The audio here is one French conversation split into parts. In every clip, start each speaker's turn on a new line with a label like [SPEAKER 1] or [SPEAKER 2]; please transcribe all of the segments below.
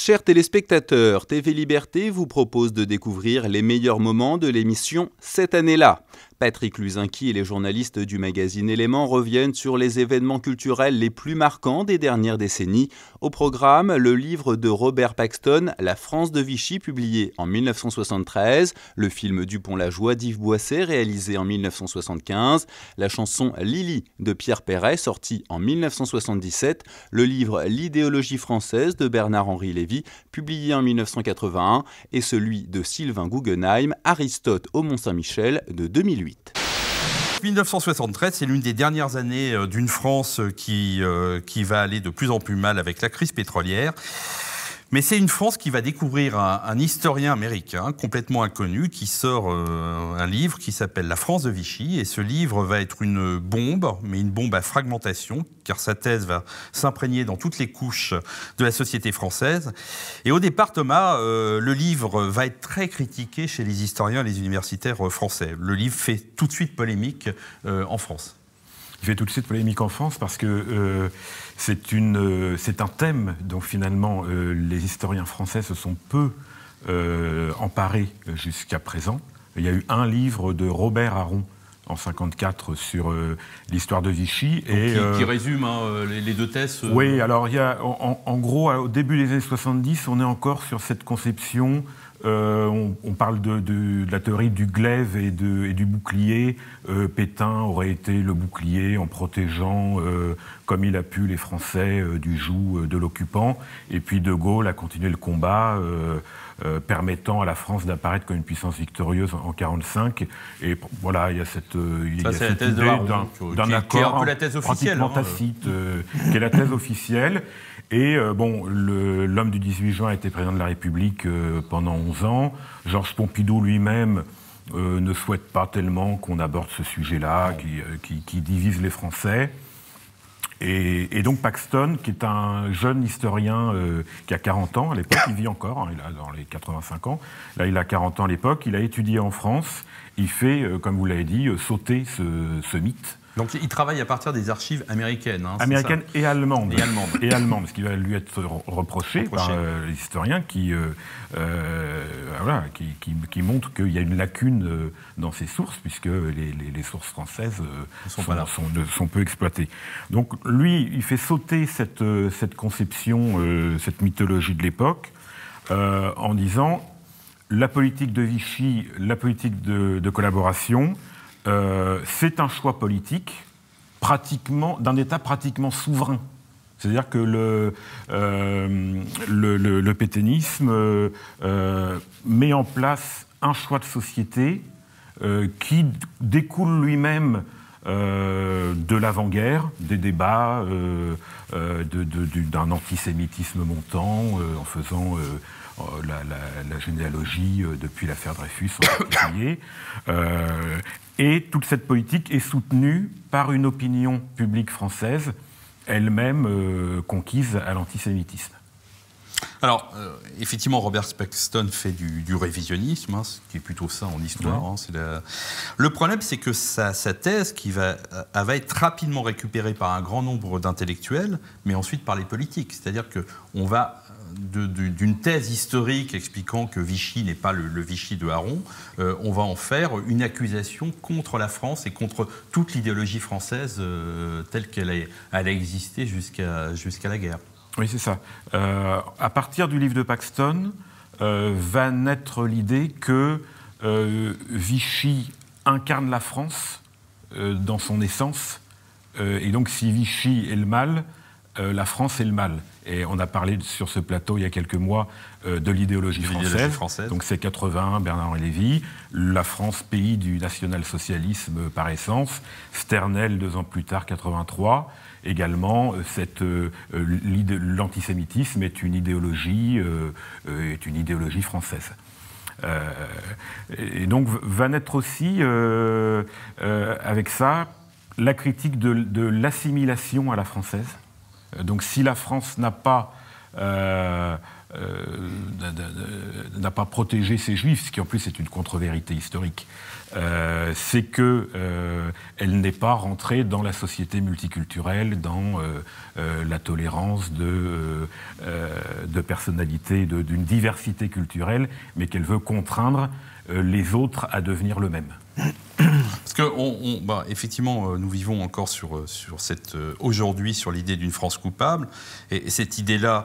[SPEAKER 1] Chers téléspectateurs, TV Liberté vous propose de découvrir les meilleurs moments de l'émission cette année-là. Patrick Luzinski et les journalistes du magazine Éléments reviennent sur les événements culturels les plus marquants des dernières décennies. Au programme, le livre de Robert Paxton, La France de Vichy, publié en 1973, le film Dupont-la-Joie d'Yves Boisset, réalisé en 1975, la chanson Lily de Pierre Perret, sortie en 1977, le livre L'idéologie française de Bernard-Henri Lévy, publié en 1981, et celui de Sylvain Guggenheim, Aristote au Mont-Saint-Michel, de 2008.
[SPEAKER 2] 1973, c'est l'une des dernières années d'une France qui va aller de plus en plus mal avec la crise pétrolière. Mais c'est une France qui va découvrir un historien américain complètement inconnu qui sort un livre qui s'appelle La France de Vichy. Et ce livre va être une bombe, mais une bombe à fragmentation, car sa thèse va s'imprégner dans toutes les couches de la société française. Et au départ, Thomas, le livre va être très critiqué chez les historiens et les universitaires français. Le livre fait tout de suite polémique en France.
[SPEAKER 3] Il fait tout de suite polémique en France parce que c'est un thème dont finalement les historiens français se sont peu emparés jusqu'à présent. Il y a eu un livre de Robert Aron en 1954 sur l'histoire de Vichy.
[SPEAKER 2] Qui résume les deux thèses.
[SPEAKER 3] Oui, alors il y a, en gros, au début des années 70, on est encore sur cette conception. On parle de la théorie du glaive et du bouclier. Pétain aurait été le bouclier en protégeant, comme il a pu, les Français du joug de l'occupant. Et puis De Gaulle a continué le combat, permettant à la France d'apparaître comme une puissance victorieuse en 1945. Et voilà, il y a cette idée d'un accord pratiquement tacite, qui est la thèse officielle. Et l'homme du 18 juin a été président de la République pendant 11 ans. Georges Pompidou lui-même ne souhaite pas tellement qu'on aborde ce sujet-là, qui divise les Français. Et donc Paxton, qui est un jeune historien qui a 40 ans à l'époque, il vit encore, il a dans les 85 ans, là il a 40 ans à l'époque, il a étudié en France, il fait, comme vous l'avez dit, sauter ce mythe.
[SPEAKER 2] Donc il travaille à partir des archives américaines.
[SPEAKER 3] Américaines et allemandes. Et allemandes, ce qui va lui être reproché par les historiens qui montrent qu'il y a une lacune dans ces sources, puisque les sources françaises sont peu exploitées. Donc lui, il fait sauter cette conception, cette mythologie de l'époque, en disant la politique de Vichy, la politique de collaboration, c'est un choix politique d'un État pratiquement souverain. C'est-à-dire que le pétainisme met en place un choix de société qui découle lui-même de l'avant-guerre, des débats, d'un antisémitisme montant, en faisant la généalogie depuis l'affaire Dreyfus en particulier. Et toute cette politique est soutenue par une opinion publique française, elle-même conquise à l'antisémitisme.
[SPEAKER 2] Alors, effectivement, Robert Paxton fait du révisionnisme, ce qui est plutôt ça en histoire. Le problème, c'est que sa thèse elle va être rapidement récupérée par un grand nombre d'intellectuels, mais ensuite par les politiques. C'est-à-dire qu'on va d'une thèse historique expliquant que Vichy n'est pas le Vichy de Aron, on va en faire une accusation contre la France et contre toute l'idéologie française telle qu'elle a existé jusqu'à la guerre.
[SPEAKER 3] Oui, c'est ça. À partir du livre de Paxton, va naître l'idée que Vichy incarne la France dans son essence, et donc si Vichy est le mal, la France est le mal. Et on a parlé sur ce plateau il y a quelques mois de l'idéologie française. Donc c'est 81, Bernard-Henri Lévy, la France, pays du national-socialisme par essence, Sternel 2 ans plus tard, 83. Également, l'antisémitisme est une idéologie française. Et donc va naître aussi, avec ça, la critique de l'assimilation à la française. Donc si la France n'a pas protégé ses juifs, ce qui en plus est une contre-vérité historique, c'est que elle n'est pas rentrée dans la société multiculturelle, dans la tolérance de personnalités, d'une diversité culturelle, mais qu'elle veut contraindre les autres à devenir le même.
[SPEAKER 2] Parce que, effectivement, nous vivons encore aujourd'hui sur l'idée d'une France coupable. Et cette idée-là,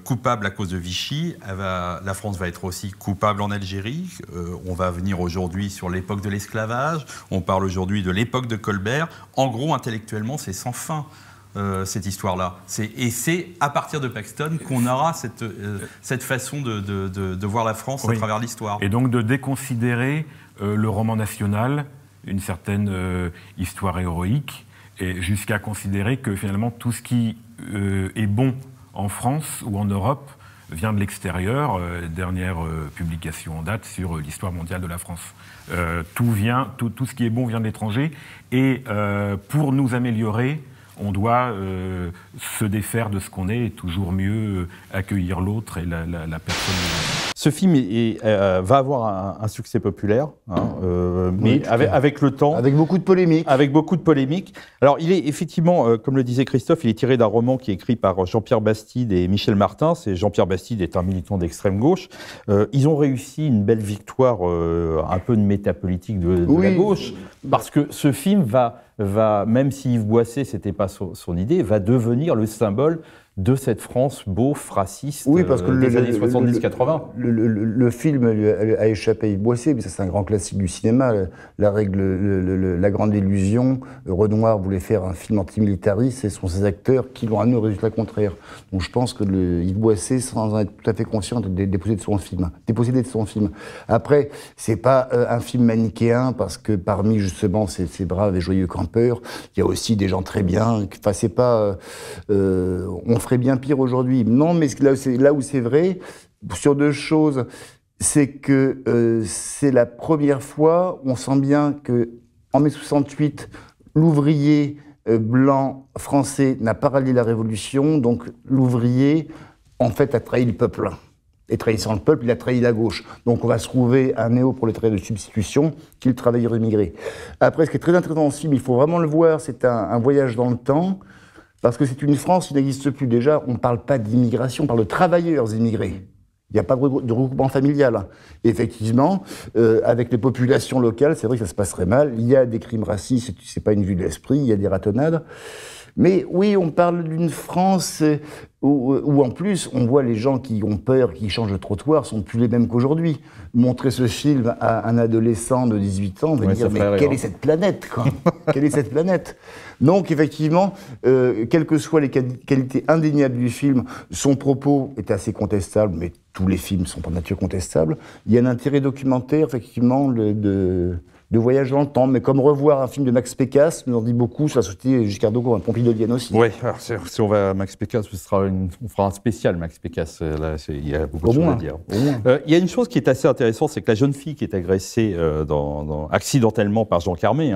[SPEAKER 2] coupable à cause de Vichy, la France va être aussi coupable en Algérie. On va venir aujourd'hui sur l'époque de l'esclavage. On parle aujourd'hui de l'époque de Colbert. En gros, intellectuellement, c'est sans fin. Cette histoire-là. Et c'est à partir de Paxton qu'on aura cette façon de voir la France à travers l'histoire.
[SPEAKER 3] Et donc de déconsidérer le roman national, une certaine histoire héroïque, et jusqu'à considérer que finalement tout ce qui est bon en France ou en Europe vient de l'extérieur. Dernière publication en date sur l'histoire mondiale de la France. Tout ce qui est bon vient de l'étranger. Et pour nous améliorer, on doit se défaire de ce qu'on est et toujours mieux accueillir l'autre et la personne.
[SPEAKER 4] Ce film va avoir un succès populaire, mais avec le temps.
[SPEAKER 5] Avec beaucoup de polémiques.
[SPEAKER 4] Avec beaucoup de polémiques. Alors, il est effectivement, comme le disait Christophe, il est tiré d'un roman qui est écrit par Jean-Pierre Bastide et Michel Martin. Jean-Pierre Bastide est un militant d'extrême gauche. Ils ont réussi une belle victoire, un peu de métapolitique de la gauche, parce que ce film va, même si Yves Boisset, c'était pas son idée, va devenir le symbole de cette France beauf, raciste,
[SPEAKER 5] parce que
[SPEAKER 4] des années 70-80.
[SPEAKER 5] Le film a échappé à Yves Boisset, mais ça c'est un grand classique du cinéma. La grande illusion, Renoir voulait faire un film antimilitariste, et ce sont ses acteurs qui l'ont amené au résultat contraire. Donc je pense que Yves Boisset, sans en être tout à fait conscient, est dépossédé de son film. Après, c'est pas un film manichéen, parce que parmi justement ces braves et joyeux campeurs, il y a aussi des gens très bien. Enfin, c'est pas... on ferait bien pire aujourd'hui. Non, mais là où c'est vrai, sur deux choses, c'est que c'est la première fois, on sent bien qu'en mai 68, l'ouvrier blanc français n'a pas rallié la Révolution, donc l'ouvrier, en fait, a trahi le peuple. Et trahissant le peuple, il a trahi la gauche. Donc on va se trouver un néo-prolétariat de substitution qui est le travailleur immigré. Après, ce qui est très intéressant dans ce film, il faut vraiment le voir, c'est un voyage dans le temps, parce que c'est une France qui n'existe plus. Déjà, on ne parle pas d'immigration, on parle de travailleurs immigrés. Il n'y a pas de regroupement familial. Et effectivement, avec les populations locales, c'est vrai que ça se passerait mal. Il y a des crimes racistes, c'est pas une vue de l'esprit, il y a des ratonnades. Mais oui, on parle d'une France où en plus, on voit les gens qui ont peur, qui changent de trottoir, sont plus les mêmes qu'aujourd'hui. Montrer ce film à un adolescent de 18 ans, on va dire, mais quelle est cette planète, quoi? Quelle est cette planète? Donc, effectivement, quelles que soient les qualités indéniables du film, son propos est assez contestable, mais tous les films sont par nature contestables. Il y a un intérêt documentaire, effectivement, de voyage dans le temps, mais comme revoir un film de Max Pécasse nous en dit beaucoup sur la société Giscard-d'Estaing, un Pompidolienne aussi.
[SPEAKER 4] Oui, alors si on va à Max Pécasse, on fera un spécial Max Pécasse. Là, il y a beaucoup de choses à dire. Il y a une chose qui est assez intéressante, c'est que la jeune fille qui est agressée accidentellement par Jean Carmé,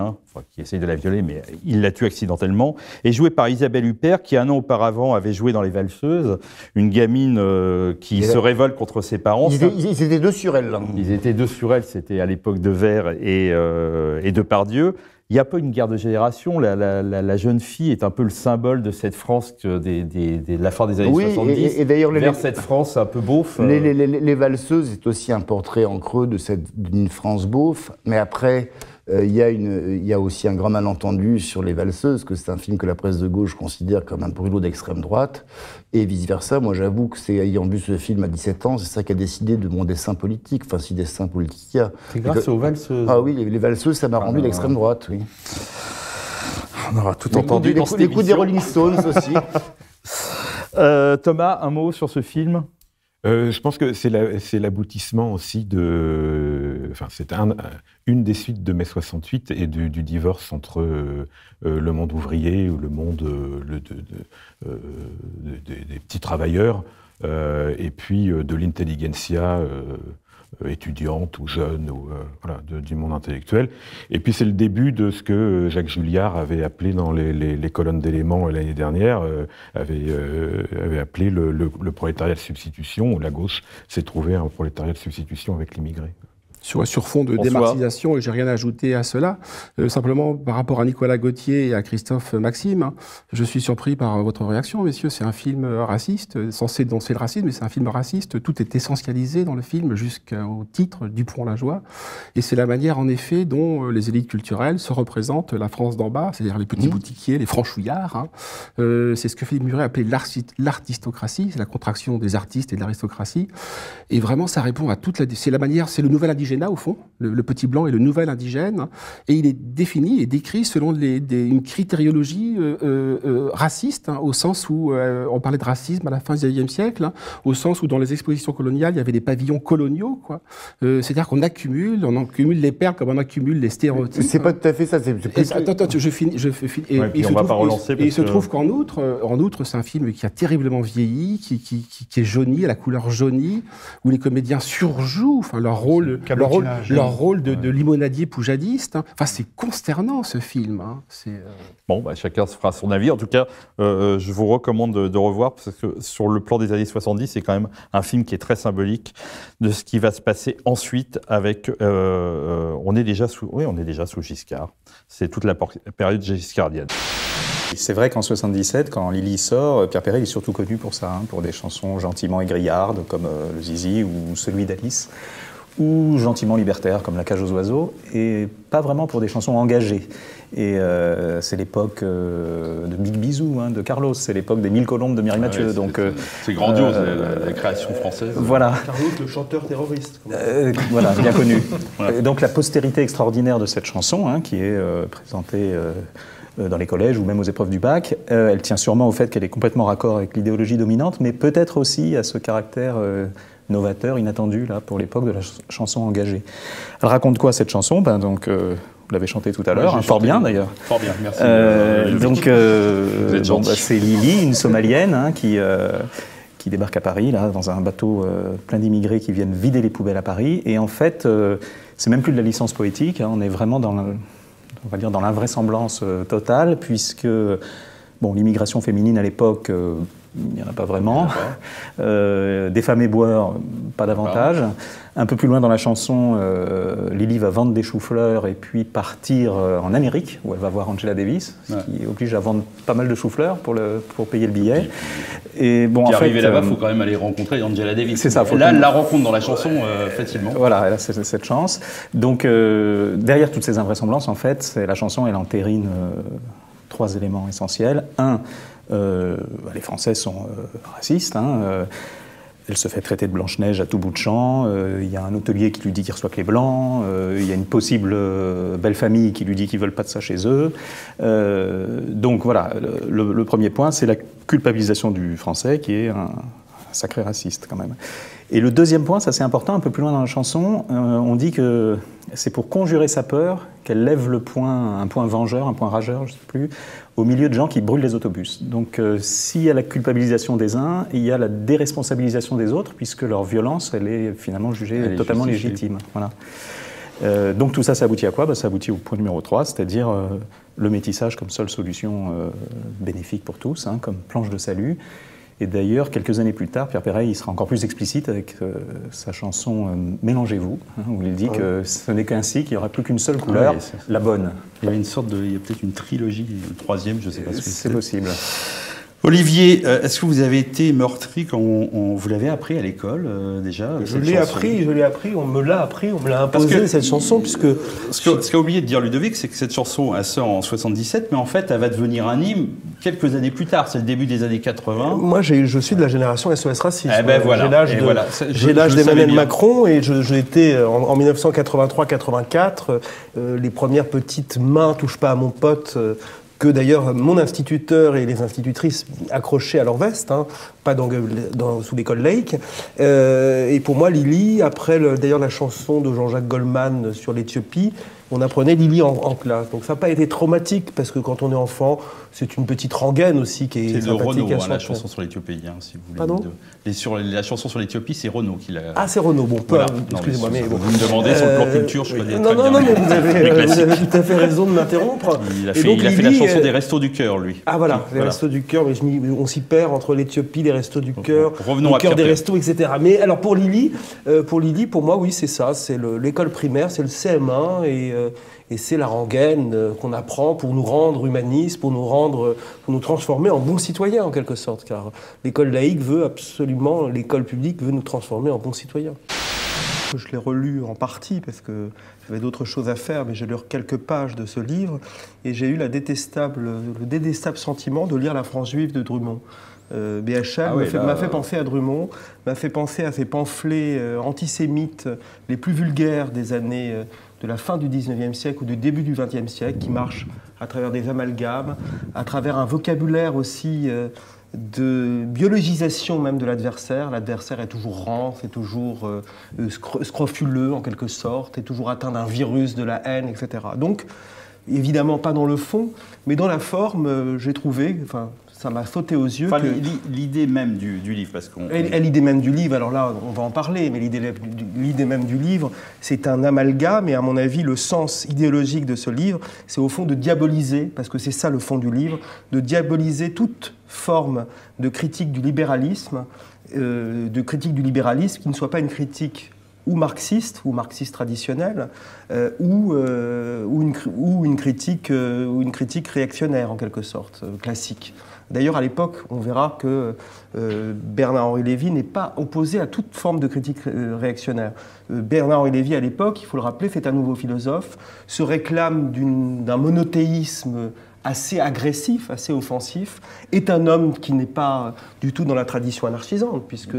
[SPEAKER 4] qui essaye de la violer, mais il la tue accidentellement, est jouée par Isabelle Huppert, qui 1 an auparavant avait joué dans Les Valseuses, une gamine qui se révolte contre ses parents.
[SPEAKER 5] Ils étaient deux sur elle. Là.
[SPEAKER 4] Ils étaient deux sur elle, c'était à l'époque de Vert et Depardieu. Il y a pas une guerre de génération. La jeune fille est un peu le symbole de cette France de la fin des années 70, et d'ailleurs, vers cette France un peu beauf.
[SPEAKER 5] Les Valseuses est aussi un portrait en creux d'une France beauf, mais après... Il y a aussi un grand malentendu sur Les Valseuses, que c'est un film que la presse de gauche considère comme un brûlot d'extrême droite, et vice-versa. Moi, j'avoue que c'est ayant vu ce film à 17 ans, c'est ça qui a décidé de mon dessin politique, enfin, si dessin politique il y a.
[SPEAKER 4] C'est grâce aux Valseuses.
[SPEAKER 5] Ah oui, les Valseuses, ça m'a rendu l'extrême droite, oui.
[SPEAKER 4] On aura tout entendu dans cette émission.
[SPEAKER 5] Les coups des Rolling Stones aussi.
[SPEAKER 4] Thomas, un mot sur ce film ?
[SPEAKER 3] Je pense que c'est l'aboutissement aussi c'est une des suites de mai 68 et du divorce entre le monde ouvrier ou le monde des petits travailleurs et puis de l'intelligentsia étudiante ou jeune, ou du monde intellectuel. Et puis c'est le début de ce que Jacques Julliard avait appelé dans les colonnes d'éléments l'année dernière, avait appelé le prolétariat de substitution, où la gauche s'est trouvée un prolétariat de substitution avec l'immigré.
[SPEAKER 6] sur fond de démarxisation, et j'ai rien à ajouter à cela. Simplement, par rapport à Nicolas Gauthier et à Christophe Maxime, hein, je suis surpris par votre réaction, messieurs. C'est un film raciste, censé dénoncer le racisme, mais c'est un film raciste. Tout est essentialisé dans le film jusqu'au titre, Dupont-la-Joie. Et c'est la manière, en effet, dont les élites culturelles se représentent la France d'en bas, c'est-à-dire les petits boutiquiers, les franchouillards. Hein. C'est ce que Philippe Muret appelait l'artistocratie, c'est la contraction des artistes et de l'aristocratie. Et vraiment, ça répond à toute la... C'est la manière, c'est le nouvel indigénat, au fond. Le petit blanc est le nouvel indigène. Et il est défini et décrit selon une critériologie raciste, hein, au sens où on parlait de racisme à la fin du XIXe siècle, hein, au sens où dans les expositions coloniales, il y avait des pavillons coloniaux, quoi. C'est-à-dire qu'on accumule les perles comme on accumule les stéréotypes.
[SPEAKER 5] C'est pas tout à fait ça.
[SPEAKER 6] Attends, je finis.
[SPEAKER 4] Ouais, et on va pas relancer.
[SPEAKER 6] Et il se trouve qu'en outre, c'est un film qui a terriblement vieilli, qui est jauni, à la couleur jaunie, où les comédiens surjouent, enfin leur rôle de limonadier poujadiste. Hein. Enfin, c'est consternant, ce film. Hein.
[SPEAKER 4] Bon, chacun se fera son avis. En tout cas, je vous recommande de revoir, parce que sur le plan des années 70, c'est quand même un film qui est très symbolique de ce qui va se passer ensuite avec... on est déjà sous Giscard. C'est toute la période giscardienne.
[SPEAKER 7] C'est vrai qu'en 77, quand Lily sort, Pierre Perret est surtout connu pour ça, hein, pour des chansons gentiment aigriardes, comme le Zizi ou celui d'Alice, ou gentiment libertaires, comme La cage aux oiseaux, et pas vraiment pour des chansons engagées. Et c'est l'époque de Big Bisou, hein, de Carlos, c'est l'époque des 1000 colombes de Mireille Mathieu.
[SPEAKER 2] C'est grandiose, la création française.
[SPEAKER 7] Voilà.
[SPEAKER 8] Carlos, le chanteur terroriste.
[SPEAKER 7] Voilà, bien connu. Et donc la postérité extraordinaire de cette chanson, hein, qui est présentée... dans les collèges ou même aux épreuves du bac, elle tient sûrement au fait qu'elle est complètement raccord avec l'idéologie dominante, mais peut-être aussi à ce caractère novateur, inattendu là, pour l'époque de la chanson engagée. Elle raconte quoi cette chanson? Vous l'avez chantée tout à l'heure, hein, fort bien d'ailleurs.
[SPEAKER 2] Fort bien, merci.
[SPEAKER 7] C'est Lily, une Somalienne, hein, qui débarque à Paris, là, dans un bateau plein d'immigrés qui viennent vider les poubelles à Paris. Et en fait, c'est même plus de la licence poétique, hein, on est vraiment dans l'invraisemblance totale, puisque l'immigration féminine à l'époque, il n'y en a pas vraiment. Des femmes éboueurs, pas davantage. Un peu plus loin dans la chanson, Lily va vendre des choux-fleurs et puis partir en Amérique, où elle va voir Angela Davis, ce qui oblige à vendre pas mal de choux-fleurs pour payer le billet. Et
[SPEAKER 2] puis arriver là-bas, il faut quand même aller rencontrer Angela Davis.
[SPEAKER 7] C'est ça.
[SPEAKER 2] Là, elle la rencontre dans la chanson facilement.
[SPEAKER 7] Voilà, elle a cette chance. Donc, derrière toutes ces invraisemblances, en fait, la chanson, elle entérine 3 éléments essentiels. Un, les Français sont racistes. Hein, elle se fait traiter de Blanche-Neige à tout bout de champ. Il y a un hôtelier qui lui dit qu'il reçoit que les Blancs. Il y a une possible belle famille qui lui dit qu'ils ne veulent pas de ça chez eux. Donc voilà, le premier point, c'est la culpabilisation du Français qui est un sacré raciste quand même. Et le deuxième point, ça c'est important, un peu plus loin dans la chanson, on dit que c'est pour conjurer sa peur qu'elle lève le poing, un point vengeur, un point rageur, je ne sais plus, au milieu de gens qui brûlent les autobus. Donc s'il y a la culpabilisation des uns, il y a la déresponsabilisation des autres, puisque leur violence, elle est finalement jugée totalement légitime. Voilà. Donc tout ça, ça aboutit à quoi? Ça aboutit au point numéro 3, c'est-à-dire le métissage comme seule solution bénéfique pour tous, hein, comme planche de salut. Et d'ailleurs, quelques années plus tard, Pierre Perret, il sera encore plus explicite avec sa chanson « Mélangez-vous hein, », où il dit que ce n'est qu'ainsi qu'il n'y aura plus qu'une seule couleur, la bonne.
[SPEAKER 2] Il y avait il y a peut-être une trilogie, une troisième, je ne sais pas ce que c'est.
[SPEAKER 7] C'est possible.
[SPEAKER 2] Olivier, est-ce que vous avez été meurtri quand vous l'avez appris à l'école déjà?
[SPEAKER 8] Je l'ai appris, on me l'a imposé cette chanson, puisque...
[SPEAKER 2] Ce qu'a oublié de dire Ludovic, c'est que cette chanson, elle sort en 77, mais en fait, elle va devenir un hymne quelques années plus tard, c'est le début des années 80.
[SPEAKER 8] Moi, je suis de la génération SOS Racisme.
[SPEAKER 2] J'ai
[SPEAKER 8] l'âge d'Emmanuel Macron, et j'étais en 1983-84, les premières petites mains touchent pas à mon pote, que d'ailleurs mon instituteur et les institutrices accrochaient à leur veste, hein, pas sous l'école Lake. Et pour moi, Lily, après d'ailleurs la chanson de Jean-Jacques Goldman sur l'Éthiopie, on apprenait Lily en classe. Donc ça n'a pas été traumatique, parce que quand on est enfant, c'est une petite rengaine aussi qui est sympathique.
[SPEAKER 2] C'est de Renaud,
[SPEAKER 8] à
[SPEAKER 2] la chanson sur l'Éthiopie, si vous voulez.
[SPEAKER 8] Pardon
[SPEAKER 2] la chanson sur l'Éthiopie, c'est Renaud qui l'a...
[SPEAKER 8] Ah, c'est Renaud, bon,
[SPEAKER 2] voilà.
[SPEAKER 8] Excusez-moi, mais bon.
[SPEAKER 2] Vous me demandez sur le plan culture, je connais très bien.
[SPEAKER 8] Non, mais vous avez tout à fait raison de m'interrompre.
[SPEAKER 2] Il a fait la chanson des Restos du Cœur, lui.
[SPEAKER 8] Ah voilà, les Restos du Cœur, mais on s'y perd entre l'Éthiopie, les Restos du Cœur,
[SPEAKER 2] Revenons
[SPEAKER 8] le cœur des restos, etc. Mais alors pour Lily, pour moi, oui, c'est ça, c'est l'école primaire, c'est le CM1 et c'est la rengaine qu'on apprend pour nous rendre humanistes, pour nous transformer en bons citoyens en quelque sorte, car l'école laïque veut absolument, l'école publique veut nous transformer en bons citoyens. Je l'ai relu en partie parce que j'avais d'autres choses à faire, mais j'ai lu quelques pages de ce livre et j'ai eu le détestable sentiment de lire La France juive de Drummond. BHL m'a fait penser à Drummond, m'a fait penser à ces pamphlets antisémites les plus vulgaires des années de la fin du 19e siècle ou du début du 20e siècle, qui marchent à travers des amalgames, à travers un vocabulaire aussi de biologisation même de l'adversaire. L'adversaire est toujours rang, c'est toujours scrofuleux en quelque sorte, est toujours atteint d'un virus de la haine, etc. Donc, évidemment pas dans le fond, mais dans la forme, j'ai trouvé, ça m'a sauté aux yeux.
[SPEAKER 2] Enfin, l'idée même du livre, parce qu'on...
[SPEAKER 8] L'idée même du livre, alors là, on va en parler, mais l'idée même du livre, c'est un amalgame, et à mon avis, le sens idéologique de ce livre, c'est au fond de diaboliser, parce que c'est ça le fond du livre, de diaboliser toute forme de critique du libéralisme, qui ne soit pas une critique ou marxiste traditionnelle, ou une critique réactionnaire, en quelque sorte, classique. D'ailleurs, à l'époque, on verra que Bernard-Henri Lévy n'est pas opposé à toute forme de critique réactionnaire. Bernard-Henri Lévy, à l'époque, il faut le rappeler, c'est un nouveau philosophe, se réclame d'un monothéisme assez agressif, assez offensif, est un homme qui n'est pas du tout dans la tradition anarchisante, puisque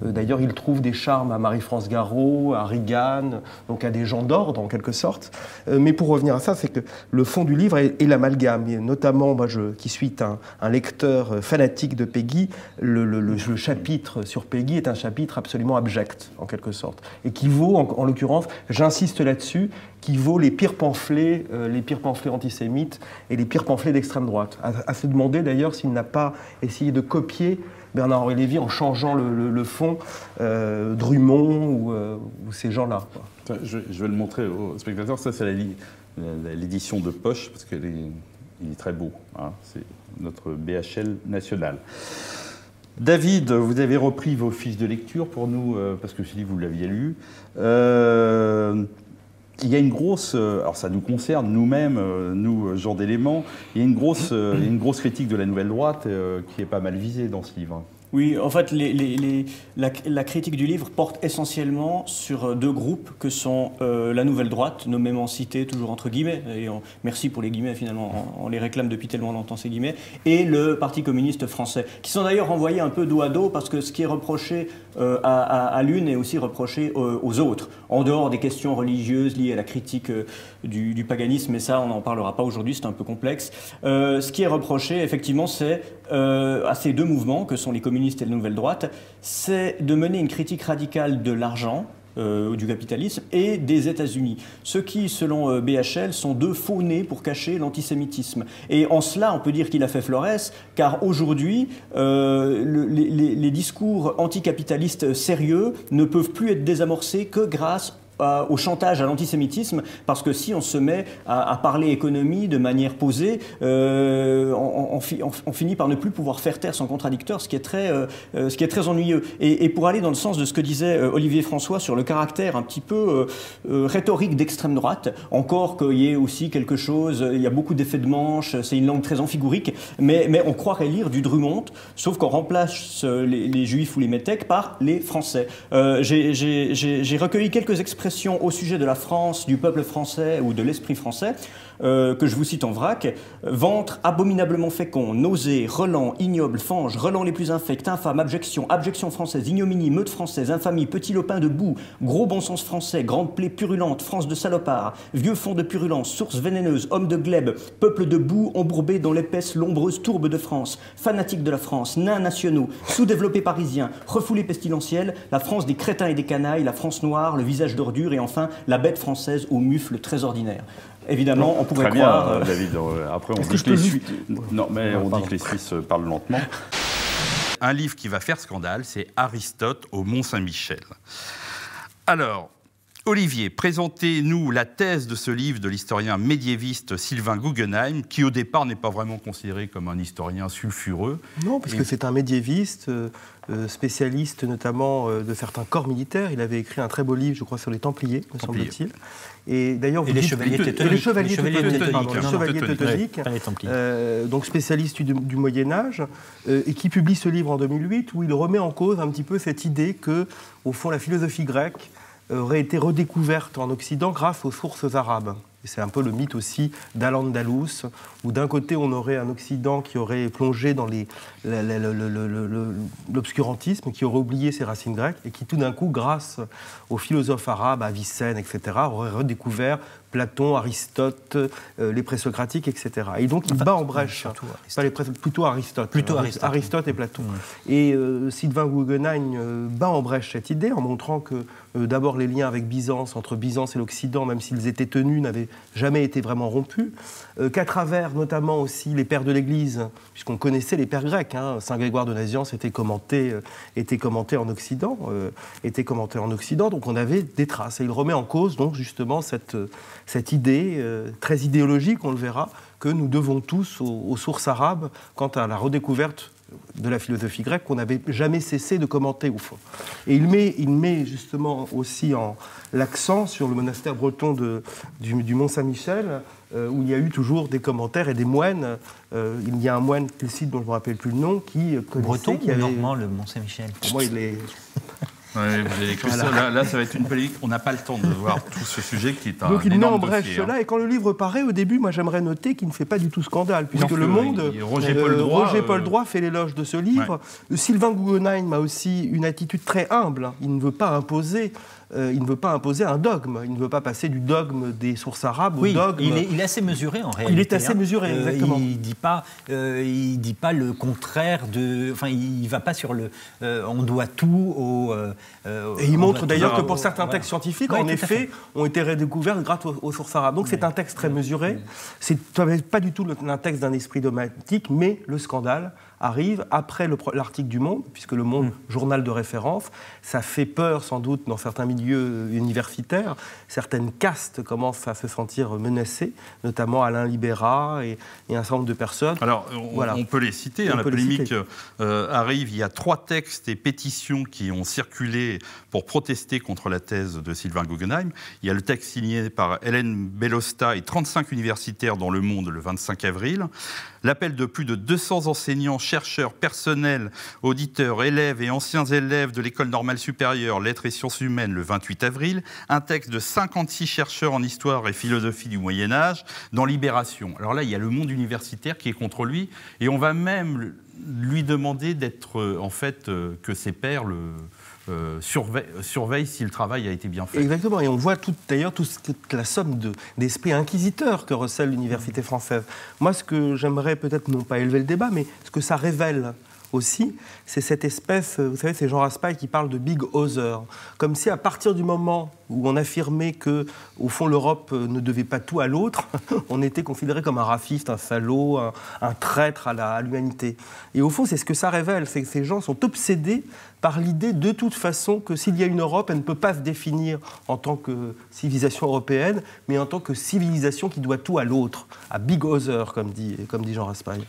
[SPEAKER 8] d'ailleurs il trouve des charmes à Marie-France Garot, à Reagan, donc à des gens d'ordre en quelque sorte. Mais pour revenir à ça, c'est que le fond du livre est l'amalgame. Notamment, moi qui suis un lecteur fanatique de Péguy, le chapitre sur Péguy est un chapitre absolument abject, en quelque sorte, et qui vaut, en l'occurrence, j'insiste là-dessus, qui vaut les pires pamphlets antisémites et les pires pamphlets d'extrême droite. À se demander d'ailleurs s'il n'a pas essayé de copier Bernard-Henri Lévy en changeant le fond, Drummond ou ces gens-là.
[SPEAKER 2] Je vais le montrer aux spectateurs. Ça, c'est l'édition de poche, parce qu'il est très beau. Hein. C'est notre BHL national. David, vous avez repris vos fiches de lecture pour nous, parce que je dis vous l'aviez lu. Il y a une grosse, alors ça nous concerne nous-mêmes, nous, gens d'éléments, il y a une grosse critique de la nouvelle droite qui est pas mal visée dans ce livre.
[SPEAKER 7] Oui, en fait, la critique du livre porte essentiellement sur deux groupes que sont la nouvelle droite, nommément citée toujours entre guillemets, et merci pour les guillemets finalement, on les réclame depuis tellement longtemps ces guillemets, et le Parti communiste français, qui sont d'ailleurs renvoyés un peu dos à dos parce que ce qui est reproché à l'une est aussi reproché aux autres, en dehors des questions religieuses liées à la critique du paganisme, mais ça on n'en parlera pas aujourd'hui, c'est un peu complexe. Ce qui est reproché effectivement c'est à ces deux mouvements que sont les communistes et la nouvelle droite, c'est de mener une critique radicale de l'argent, du capitalisme et des États-Unis. Ce qui, selon BHL, sont deux faux nez pour cacher l'antisémitisme. Et en cela, on peut dire qu'il a fait Florès, car aujourd'hui, les discours anticapitalistes sérieux ne peuvent plus être désamorcés que grâce au chantage à l'antisémitisme, parce que si on se met à parler économie de manière posée, on finit par ne plus pouvoir faire taire son contradicteur, ce qui est très ennuyeux. Et pour aller dans le sens de ce que disait Olivier François sur le caractère un petit peu rhétorique d'extrême droite, encore qu'il y ait aussi quelque chose, il y a beaucoup d'effets de manche, c'est une langue très amphigorique, mais on croirait lire du Drummond, sauf qu'on remplace les Juifs ou les métèques par les Français. J'ai recueilli quelques expressions au sujet de la France, du peuple français ou de l'esprit français.
[SPEAKER 9] que je vous cite en vrac, ventre abominablement fécond, nausée, relent, ignoble, fange, relent les plus infects, infâme, abjection, abjection française, ignominie, meute française, infamie, petit lopin de boue, gros bon sens français, grande plaie purulente, France de salopard, vieux fond de purulence, source vénéneuse, homme de glèbe, peuple de boue embourbé dans l'épaisse, lombreuse tourbe de France, fanatique de la France, nains nationaux, sous-développés parisiens, refoulés pestilentiels, la France des crétins et des canailles, la France noire, le visage d'ordure et enfin la bête française aux mufles très ordinaires. Évidemment, on pourrait croire...
[SPEAKER 10] Très bien, David. Après, on dit que les Suisses... Non, mais on dit que les Suisses parlent lentement.
[SPEAKER 2] Un livre qui va faire scandale, c'est Aristote au Mont-Saint-Michel. Alors, Olivier, présentez-nous la thèse de ce livre de l'historien médiéviste Sylvain Guggenheim, qui au départ n'est pas vraiment considéré comme un historien sulfureux.
[SPEAKER 8] Non, parce que c'est un médiéviste, spécialiste notamment de certains corps militaires. Il avait écrit un très beau livre, je crois, sur les Templiers, me semble-t-il. Et d'ailleurs,
[SPEAKER 7] les chevaliers teutoniques.
[SPEAKER 8] Les chevaliers teutoniques, donc spécialiste du Moyen-Âge, et qui publie ce livre en 2008, où il remet en cause un petit peu cette idée que, au fond, la philosophie grecque aurait été redécouverte en Occident grâce aux sources arabes. Et c'est un peu le mythe aussi d'Al-Andalus, où d'un côté on aurait un Occident qui aurait plongé dans l'obscurantisme, qui aurait oublié ses racines grecques, et qui tout d'un coup, grâce aux philosophes arabes, Avicenne, etc., aurait redécouvert Platon, Aristote, les présocratiques, etc. Et donc il bat en brèche, plutôt Aristote. Aristote et Platon. Et Sylvain Guggenheim bat en brèche cette idée en montrant que d'abord les liens avec Byzance, entre Byzance et l'Occident, même s'ils étaient tenus, n'avaient jamais été vraiment rompus, qu'à travers notamment aussi les pères de l'Église, puisqu'on connaissait les pères grecs, Saint Grégoire de Nazianze était commenté en Occident, donc on avait des traces. Et il remet en cause donc justement cette idée très idéologique, on le verra, que nous devons tous aux sources arabes quant à la redécouverte de la philosophie grecque qu'on n'avait jamais cessé de commenter au fond. Et il met justement aussi l'accent sur le monastère breton du Mont-Saint-Michel, où il y a eu toujours des commentaires et des moines. Il y a un moine qu'il cite, dont je ne me rappelle plus le nom, qui connaissait...
[SPEAKER 11] Breton ou normand, le Mont-Saint-Michel?
[SPEAKER 8] Pour moi, il est...
[SPEAKER 2] Ouais, vous avez écrit ça. Là, ça va être une polémique. On n'a pas le temps de voir tout ce sujet qui est un
[SPEAKER 8] donc il met en brèche
[SPEAKER 2] dossier,
[SPEAKER 8] cela, et quand le livre paraît, au début, moi j'aimerais noter qu'il ne fait pas du tout scandale, puisque Le Monde, Roger Paul Droit fait l'éloge de ce livre. Ouais. Sylvain Guggenheim a aussi une attitude très humble. Il ne veut pas imposer un dogme. Il ne veut pas passer du dogme des sources arabes au dogme...
[SPEAKER 11] Il est assez mesuré en réalité.
[SPEAKER 8] Il est assez mesuré, exactement.
[SPEAKER 11] Il ne dit pas le contraire de... Enfin, il ne va pas sur le... on doit tout au...
[SPEAKER 8] et il montre d'ailleurs que pour certains textes scientifiques, en effet, ont été redécouverts grâce aux sources arabes. Donc c'est un texte très mesuré. C'est pas du tout un texte d'un esprit dogmatique, mais le scandale arrive après l'article du Monde, puisque Le Monde, journal de référence, ça fait peur sans doute dans certains milieux universitaires. Certaines castes commencent à se sentir menacées, notamment Alain Libéra et un certain nombre de personnes.
[SPEAKER 2] Alors, on peut les citer. La polémique arrive. Il y a 3 textes et pétitions qui ont circulé pour protester contre la thèse de Sylvain Guggenheim. Il y a le texte signé par Hélène Bellosta et 35 universitaires dans Le Monde le 25 avril. L'appel de plus de 200 enseignants, chercheurs, personnels, auditeurs, élèves et anciens élèves de l'École normale supérieure, lettres et sciences humaines le 28 avril. Un texte de 56 chercheurs en histoire et philosophie du Moyen-Âge dans Libération. Alors là, il y a le monde universitaire qui est contre lui et on va même lui demander d'être, que ses pairs surveille si le travail a été bien fait.
[SPEAKER 8] Exactement, et on voit d'ailleurs toute la somme d'esprit inquisiteur que recèle l'université française. Moi, ce que j'aimerais peut-être, non pas élever le débat, mais ce que ça révèle aussi, c'est cette espèce, vous savez, c'est Jean Raspail qui parle de Big Other, comme si à partir du moment où on affirmait que, au fond, l'Europe ne devait pas tout à l'autre, on était considéré comme un raciste, un salaud, un traître à l'humanité. Et au fond, c'est ce que ça révèle, c'est que ces gens sont obsédés par l'idée, de toute façon, que s'il y a une Europe, elle ne peut pas se définir en tant que civilisation européenne, mais en tant que civilisation qui doit tout à l'autre, à Big Other, comme dit Jean Raspail.